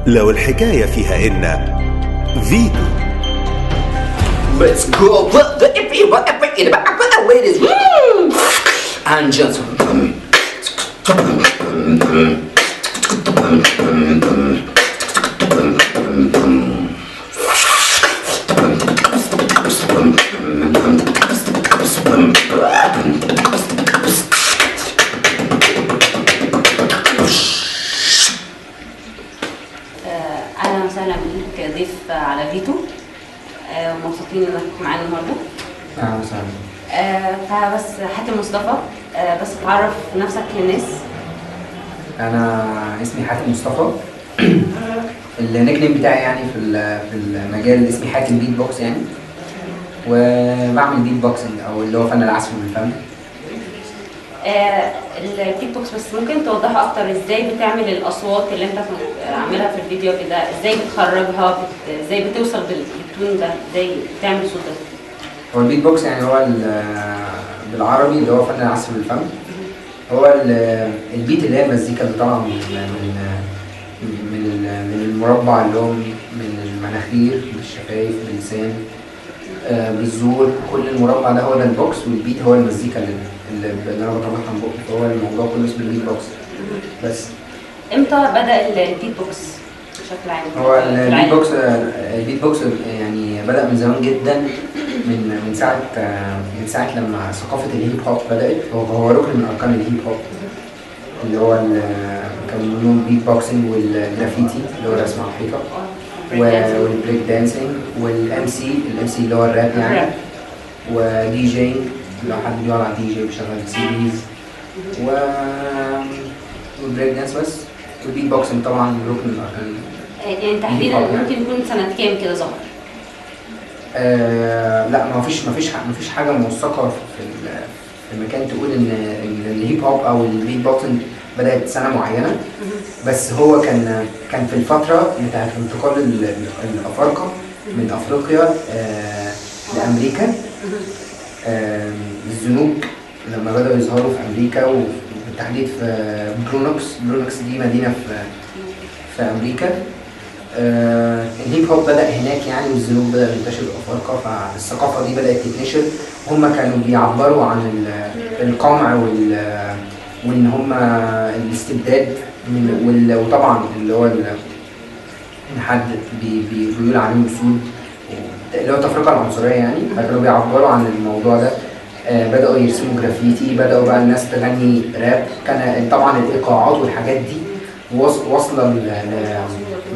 لو الحكاية فيها إن فيتو. Let's go, ladies and gentlemen. اهلا وسهلا بيك ضيف على فيتو. مبسوطين انك معانا النهارده. اهلا وسهلا. فبس حاتم مصطفى، بس تعرف نفسك للناس. انا اسمي حاتم مصطفى. النيك نيم بتاعي يعني في المجال اسمي حاتم بيت بوكس يعني، وبعمل بيت بوكسنج او اللي هو فن العزف بالفم. البيت بوكس، بس ممكن توضحها اكتر ازاي بتعمل الاصوات اللي انت عاملها في الفيديو كده؟ ازاي بتخرجها؟ ازاي بتوصل بالتون ده؟ ازاي بتعمل صوت ده؟ هو البيت بوكس يعني هو بالعربي اللي هو فن العزف بالفم. هو البيت اللي هي المزيكا اللي طالعه من المربع، اللي هو من المناخير بالشفايف باللسان بالزور. كل المربع ده هو ده البوكس، والبيت هو المزيكا اللي انا بطلعها من بوقي. فهو الموضوع كله اسمه البيت بوكس. بس امتى بدأ البيت بوكس بشكل عام؟ هو البيت بوكس يعني بدأ من زمان جدا، من ساعة لما ثقافة الهيب هوب بدأت. هو ركن من أركان الهيب هوب، اللي هو كان منهم البيت بوكسنج والجرافيتي اللي هو رسم على الحيطة، والبريك دانسينج والام سي اللي هو الراب يعني، ودي جي لو حد بيقعد على دي جي بيشغل سيريز، والبريك دانس بس. والبيت بوكسنج طبعا ركن من أركان. يعني تحديدا ممكن يكون سنة كام كده ظهر؟ لا، ما فيش حاجه موثقه في المكان تقول ان الهيب هوب او البيت بوكسنج بدات سنه معينه. بس هو كان في الفتره بتاعت انتقال الافارقه من افريقيا لامريكا. الزنوج لما بداوا يظهروا في امريكا، وبالتحديد في برونكس دي مدينه في امريكا. الهيب هوب بدأ هناك يعني، والزنوج بدأ ينتشر الأفارقة، فالثقافة دي بدأت تتنشر. هم كانوا بيعبروا عن القمع وإن هم الاستبداد، وطبعا اللي هو إن حد بيقول عليهم سود، اللي هو التفرقة العنصرية يعني. فكانوا بيعبروا عن الموضوع ده. بدأوا يرسموا جرافيتي، بدأوا بقى الناس تغني راب. كان طبعا الإيقاعات والحاجات دي واصلة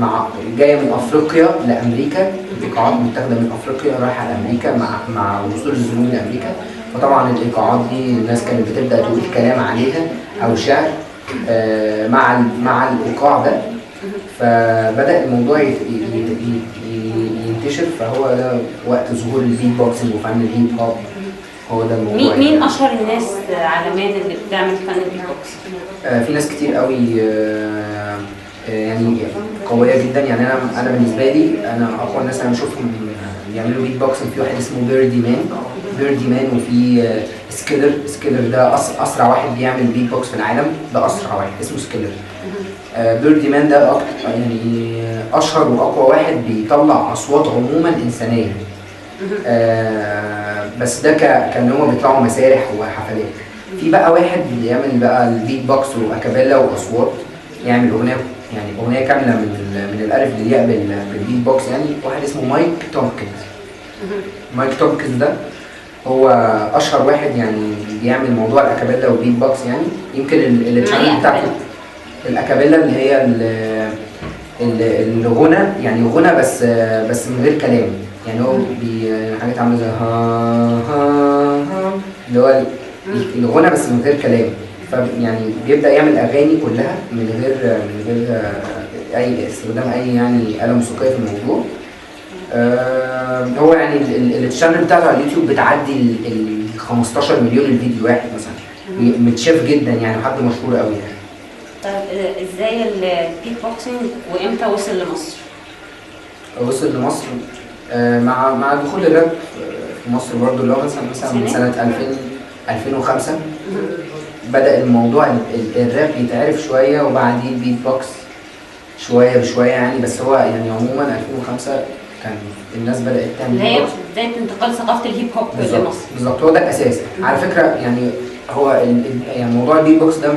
مع جايه من افريقيا لامريكا. الايقاعات متاخده من افريقيا رايحه لامريكا مع وصول الزنوج لامريكا. فطبعا الايقاعات دي الناس كانت بتبدا تقول كلام عليها او شعر مع الايقاع ده. فبدا الموضوع ينتشر. فهو ده وقت ظهور البيت بوكسنج وفن الهيب هوب. هو ده الموضوع. مين اشهر الناس عالميا اللي بتعمل فن البيت بوكس؟ في ناس كتير قوي يعني قوية جدا. يعني أنا بالنسبة لي أنا أقوى الناس أنا بشوفهم بيعملوا بيت بوكسنج. في واحد اسمه بيردي مان، وفي سكيلر ده أسرع واحد بيعمل بيت بوكس في العالم. ده أسرع واحد اسمه سكيلر. بيردي مان ده يعني أشهر وأقوى واحد بيطلع أصوات عموما إنسانية. بس ده كان هما بيطلعوا مسارح وحفلات. في بقى واحد بيعمل بقى البيت بوكس وأكابيلا وأصوات، يعمل أغنية كاملة من الألف للياء بالبيت بوكس يعني. واحد اسمه مايك تومكنز ده هو أشهر واحد يعني بيعمل موضوع الأكابيلا والبيت بوكس يعني. يمكن التشانل بتاعته الأكابيلا اللي هي الغنى يعني، غنى بس من غير كلام يعني. هو حاجات عاملة زي ها اللي هو الغنى بس من غير كلام. يعني بيبدأ يعمل أغاني كلها من غير أي استخدام أي يعني آلة موسيقية في الموضوع. هو يعني الشانل بتاعته على اليوتيوب بتعدي ال 15 مليون الفيديو واحد مثلا. متشاف جدا يعني، حد مشهور قوي يعني. طيب ازاي البيت بوكسنج وامتى وصل لمصر؟ وصل لمصر مع دخول الراب في مصر برضه، اللي هو مثلا من سنة 2005 بدأ الموضوع الراب يتعرف شوية، وبعدين البيت بوكس. شويه بشويه يعني. بس هو يعني عموما 2005 كان الناس بدات تعمل اللي هي بيت بوكس. بدايه انتقال ثقافه الهيب هوب لمصر. بالظبط هو ده الاساس على فكره يعني. هو يعني موضوع البيت بوكس ده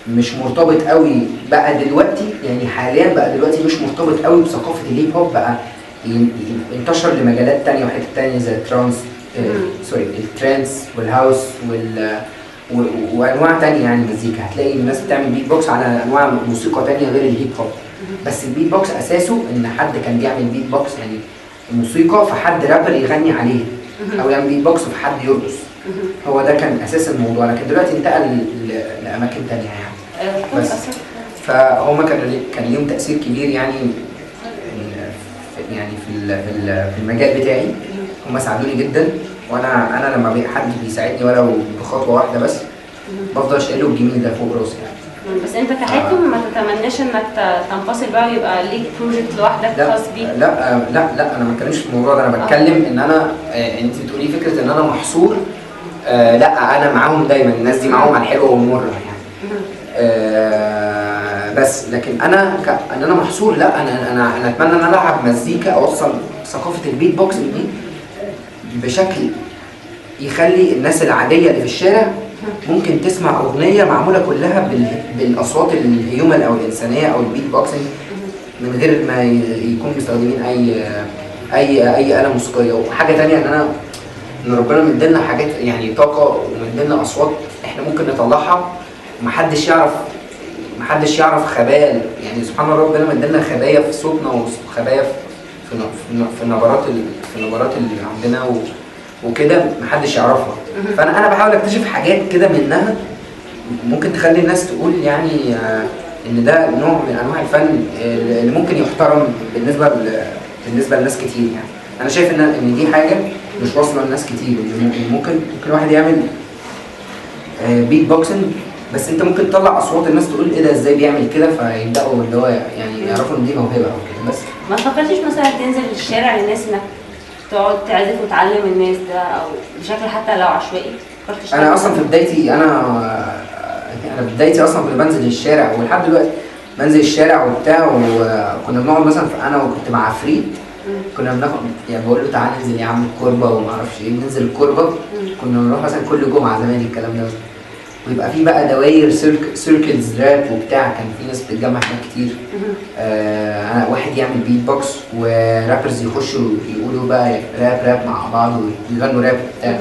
مش مرتبط قوي بقى دلوقتي يعني. حاليا بقى دلوقتي مش مرتبط قوي بثقافه الهيب هوب، بقى انتشر لمجالات تانية وحتت تانية زي الترانس الترانس والهاوس وانواع تانية يعني مزيكا. هتلاقي الناس بتعمل بيت بوكس على انواع موسيقى تانية غير الهيب هوب. بس البيت بوكس اساسه ان حد كان بيعمل بيت بوكس يعني موسيقى فحد رابر يغني عليه، او يعمل بيت بوكس فحد يرقص. هو ده كان اساس الموضوع، لكن دلوقتي انتقل لاماكن تانية يعني. بس فهم كان ليهم تاثير كبير يعني في المجال بتاعي. هم ساعدوني جدا، وانا لما حد بيساعدني ولو بخطوه واحده بس بفضل شايله الجميل ده فوق راسي يعني. بس انت كحاكم ما تتمناش انك تنفصل بقى ويبقى ليك بروجكت لوحدك خاص بيك؟ لا انا ما بتكلمش في الموضوع ده. انا بتكلم ان انا انت بتقولي فكره ان انا محصور. لا انا معاهم دايما، الناس دي معاهم على الحلوه والمره يعني. بس لكن ان انا محصور، لا انا اتمنى ان انا العب مزيكا، اوصل ثقافه البيت بوكس دي بشكل يخلي الناس العاديه اللي في الشارع ممكن تسمع اغنيه معموله كلها بالاصوات الهيومن او الانسانيه او البيت بوكسنج من غير ما يكون مستخدمين اي آلة موسيقيه. وحاجه ثانيه ان ربنا مدينا حاجات يعني طاقه ومدينا اصوات احنا ممكن نطلعها محدش يعرف خبايا يعني. سبحان الله ربنا مدينا خبايا في صوتنا وخبايا في النبرات اللي عندنا وكده محدش يعرفها. فانا بحاول اكتشف حاجات كده منها ممكن تخلي الناس تقول يعني ان ده نوع من انواع الفن اللي ممكن يحترم بالنسبه لناس كتير يعني. انا شايف ان دي حاجه مش واصله لناس كتير. ممكن واحد يعمل بيت بوكسنج بس انت ممكن تطلع اصوات الناس تقول ايه ده ازاي بيعمل كده، فيبداوا اللي هو يعني يعرفوا ان دي موهبه او كده. بس ما فكرتش مثلا تنزل للشارع للناس انك تقعد تعزف وتعلم الناس ده، او بشكل حتى لو عشوائي؟ انا اصلا في بدايتي اصلا كنت بنزل الشارع، ولحد دلوقتي بنزل الشارع وبتاع. وكنا بنقعد مثلا انا وكنت مع عفريت كنا بناخد يعني بقول له تعالى ننزل يا عم الكوربه وما اعرفش ايه، ننزل الكوربه. كنا بنروح مثلا كل جمعه زمان الكلام ده، ويبقى في بقى دواير سيركلز راب وبتاع. كان في ناس بتتجمع هناك كتير. انا واحد يعمل بيت بوكس ورابرز يخشوا يقولوا بقى راب مع بعض ويغنوا راب وبتاع.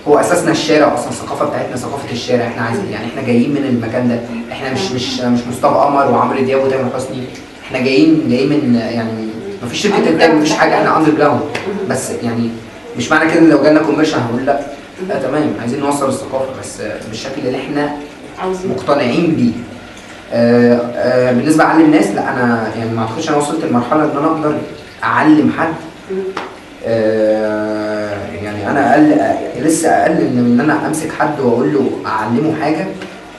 هو اساسنا الشارع اصلا، الثقافه بتاعتنا ثقافه الشارع. احنا عايزين يعني احنا جايين من المكان ده. احنا مش مصطفى قمر وعمرو دياب وتامر حسني. احنا جايين من يعني مفيش شركه انتاج مفيش حاجه، احنا اندر جراوند. بس يعني مش معنى كده لو جالنا كوميرشال هنقول لا تمام، عايزين نوصل الثقافه بس بالشكل اللي احنا مقتنعين بيه. بالنسبه اعلم الناس، لا انا يعني ما اعتقدش انا وصلت لمرحله ان انا اقدر اعلم حد. يعني انا لسه اقل من ان انا امسك حد واقول له اعلمه حاجه.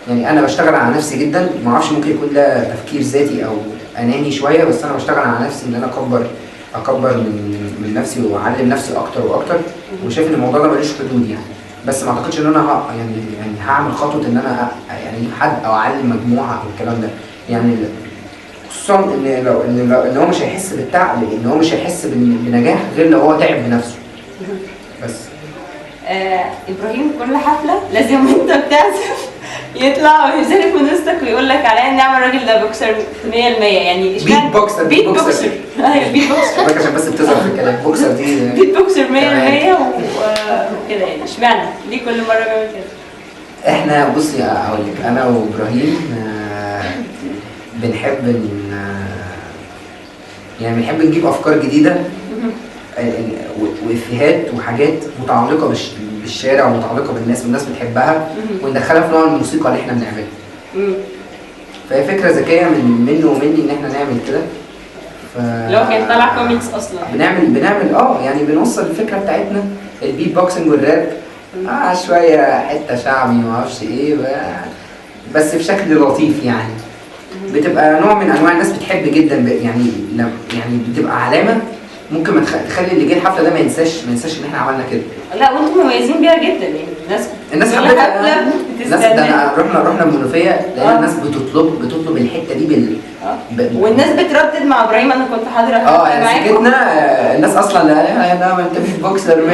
يعني انا بشتغل على نفسي جدا، ما اعرفش ممكن يكون ده تفكير ذاتي او اناني شويه، بس انا بشتغل على نفسي ان انا اكبر من نفسي واعلم نفسي اكتر واكتر. وشايف ان الموضوع ده ملوش حدود يعني. بس ما اعتقدش ان انا يعني هعمل خطوه ان انا يعني اجيب حد او اعلم مجموعه او الكلام ده يعني. خصوصا ان هو مش هيحس بالتعب، ان هو مش هيحس بنجاح غير لو هو تعب بنفسه بس. ابراهيم كل حفله لازم وانت بتعزف يطلع ويزرف من وسطك ويقول لك على ان نعمل الراجل ده بوكسر 100%. يعني بيت بوكسر ايوه بيت بوكسر عشان بس بتظهر في الكلام بوكسر دي بيت بوكسر 100% وكده يعني. اشمعنى ليه كل مره بيعمل كده؟ احنا بصي اقول لك، انا وابراهيم بنحب يعني بنحب نجيب افكار جديده وافيهات وحاجات متعلقه بالشارع ومتعلقه بالناس والناس بتحبها، وندخلها في نوع الموسيقى اللي احنا بنعملها. فهي فكره ذكيه منه ومني ان احنا نعمل كده. لو كان طالع كوميكس اصلا بنعمل يعني بنوصل الفكره بتاعتنا البيت بوكسنج والراب شويه حته شعبي ما اعرفش ايه بس بشكل لطيف يعني. بتبقى نوع من انواع الناس بتحب جدا يعني بتبقى علامه ممكن ما تخلي اللي جه الحفله ده ما ينساش ان احنا عملنا كده. لا وانتم مميزين بيها جدا يعني. الناس كل حبتها. حفلة الناس ده بتستناها. رحنا المنوفيه لقينا الناس بتطلب الحته دي والناس بتردد مع ابراهيم، انا كنت حاضره يعني معاكم. سكتنا. الناس اصلا لا لا ما انت مش بوكسر 100%.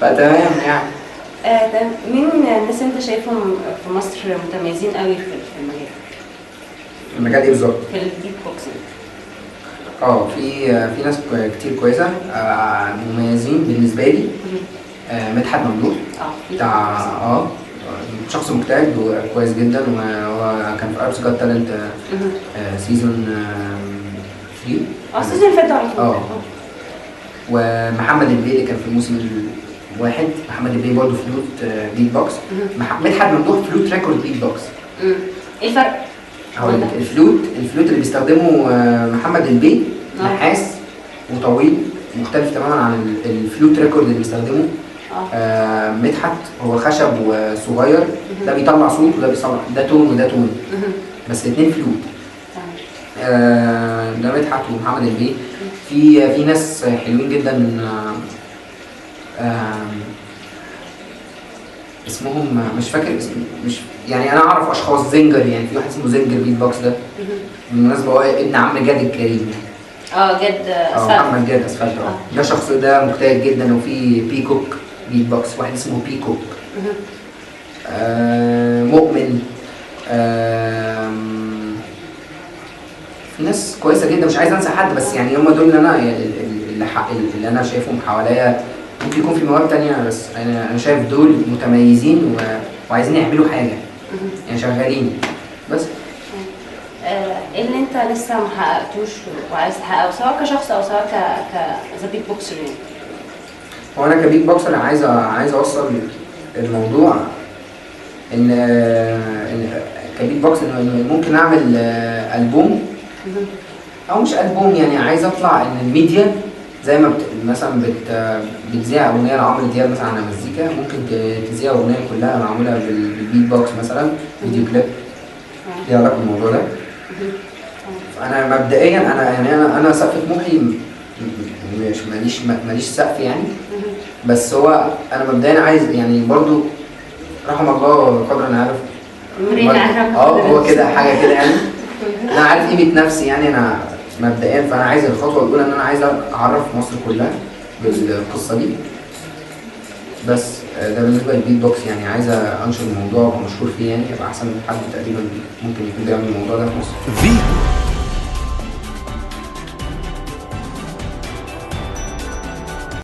فتمام يعني. تمام. مين الناس انت شايفهم في مصر متميزين قوي في المجال؟ المجال ايه بالظبط؟ في الكيك بوكسنج. في ناس كتير كويسه، مميزين بالنسبه لي. مدحت ممدوح بتاع شخص مجتهد وكويس جدا، وهو كان في اربس جاد تالنت سيزون 3. السيزون اللي فات على طول. ومحمد البيلي كان في الموسم الواحد. محمد البيلي برضه فلوت بيت بوكس. مدحت ممدوح فلوت ريكورد بيت بوكس. ايه الفرق؟ هقول لك. الفلوت اللي بيستخدمه محمد البيلي نحاس وطويل، مختلف تماما عن الفلوت ريكورد اللي بيستخدمه مدحت. هو خشب وصغير، ده بيطلع صوت وده بيطلع، ده تون وده تون، بس الاثنين فلوت. ده مدحت ومحمد البيلي. في ناس حلوين جدا، اسمهم مش فاكر اسم، مش يعني انا اعرف اشخاص. زنجر يعني، في واحد اسمه زنجر بيت بوكس، ده بالمناسبه هو ابن عم جاد الكريم يعني. جد اسفلت. محمد جاد اسفلت. ده شخص ده مجتهد جدا. وفي بيكوك بيت بوكس، واحد اسمه بيكوك. مؤمن. في ناس كويسه جدا، مش عايز انسى حد، بس يعني هم دول اللي انا شايفهم حواليا. ممكن يكون في مواد تانية، بس انا شايف دول متميزين وعايزين يعملوا حاجه، يعني شغالين بس. ايه اللي انت لسه ما حققتوش وعايز تحققه، سواء كشخص او سواء ك بيت بوكسر يعني؟ هو انا كبيت بوكسر عايز اوصل الموضوع ان كبيت بوكسر انه ممكن اعمل البوم، او مش البوم يعني. عايز اطلع ان الميديا زي ما مثلا بتذيع اغنيه لعمرو دياب مثلا على مزيكا، ممكن تذيع اغنيه كلها معموله بالبيت بوكس مثلا، فيديو كليب ليها علاقه بالموضوع ده. انا مبدئيا انا سقف طموحي مش ماليش سقف يعني، بس هو انا مبدئيا عايز يعني برضو رحم الله قدر عارف. هو كده حاجه كده يعني. انا عارف قيمه نفسي يعني. انا مبدئيا فانا عايز الخطوه الاولى ان انا عايز اعرف مصر كلها بالقصه دي. بس ده بالنسبه للبيت بوكس يعني. عايز انشر الموضوع وابقى مشهور فيه يعني، يبقى احسن من حد تقريبا ممكن يكون بيعمل الموضوع ده في مصر.